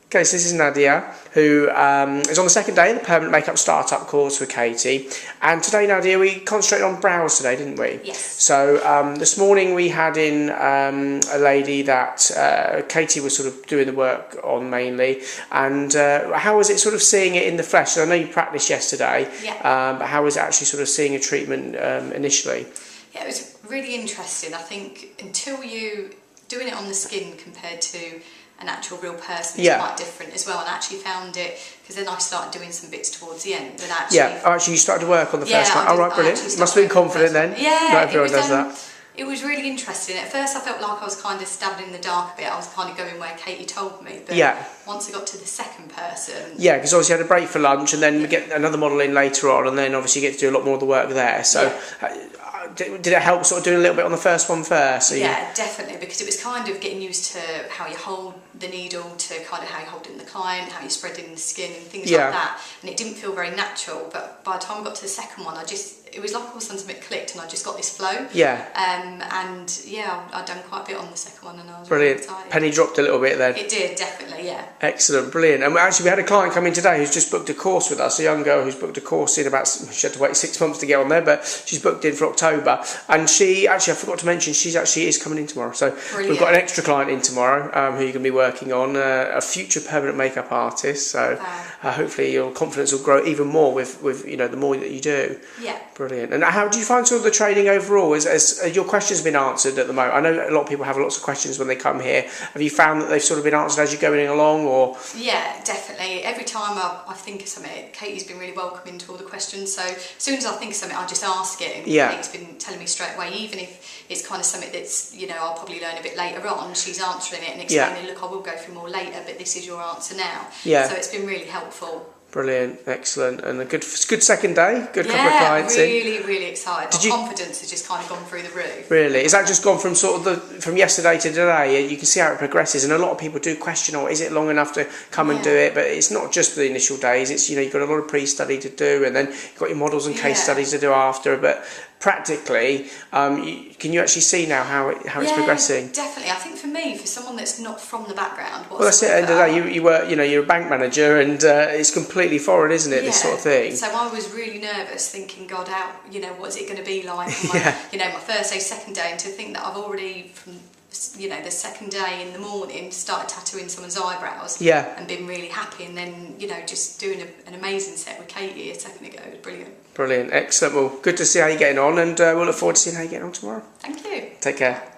Okay, so this is Nadia, who is on the second day of the Permanent Makeup Startup course with Katy. And today, Nadia, we concentrated on brows today, didn't we? Yes. So this morning we had in a lady that Katy was sort of doing the work on mainly. And how was it sort of seeing it in the flesh? So I know you practiced yesterday, but how was it actually sort of seeing a treatment initially? Yeah, it was really interesting. I think until you doing it on the skin compared to an actual real person is quite different as well, and I actually found it because then I started doing some bits towards the end. And actually, actually you started to work on the first one. Oh, right, brilliant. You must have been confident then. Yeah, not everyone does that. It was really interesting. At first I felt like I was kind of stabbing in the dark a bit. I was kind of going where Katy told me, but once I got to the second person... Yeah, because obviously you had a break for lunch and then we get another model in later on, and then obviously you get to do a lot more of the work there. So did it help sort of doing a little bit on the first one first? So yeah, definitely, because it was kind of getting used to how you hold the needle, to kind of how you hold it in the client, how you spread it in the skin and things like that. And it didn't feel very natural, but by the time I got to the second one, it was like all of a sudden something clicked and I just got this flow. I'd done quite a bit on the second one and I was really excited. Penny dropped a little bit then. It did, definitely, yeah. Excellent, brilliant. And actually we had a client come in today who's just booked a course with us, a young girl who's booked a course in about, she had to wait 6 months to get on there, but she's booked in for October. And she, actually I forgot to mention, she actually is coming in tomorrow. So we've got an extra client in tomorrow who you're going to be working on, a future permanent makeup artist. So hopefully your confidence will grow even more with you know, the more that you do. Yeah. Brilliant. And how do you find sort of the training overall? Has your questions been answered at the moment? I know a lot of people have lots of questions when they come here. Have you found that they've sort of been answered as you're going along, or? Yeah, definitely. Every time I think of something, Katy's been really welcoming to all the questions. So as soon as I think of something, I just ask it, and Katy's been telling me straight away, even if it's kind of something that's, you know, I'll probably learn a bit later on, she's answering it and explaining, look, I will go through more later, but this is your answer now. So it's been really helpful. Brilliant, excellent, and a good second day, good couple of clients really excited. My confidence has just kind of gone through the roof. Really? Is that just gone from sort of from yesterday to today? You can see how it progresses, and a lot of people do question, is it long enough to come and do it? But it's not just the initial days, it's, you know, you've got a lot of pre-study to do, and then you've got your models and case studies to do after, but practically, can you actually see now how it's progressing? Definitely. I think for me, for someone that's not from the background, well, that's it. At the end of the day, you were, you know, you're a bank manager, and it's completely foreign, isn't it? This sort of thing. So I was really nervous, thinking, God, how, you know, what is it going to be like? You know, my first day, second day, and to think that I've already from, you know, the second day in the morning started tattooing someone's eyebrows and been really happy, and then, you know, just doing an amazing set with Katy a second ago. It was brilliant. Brilliant, excellent. Well, good to see how you're getting on, and we'll look forward to seeing how you're getting on tomorrow. Thank you. Take care.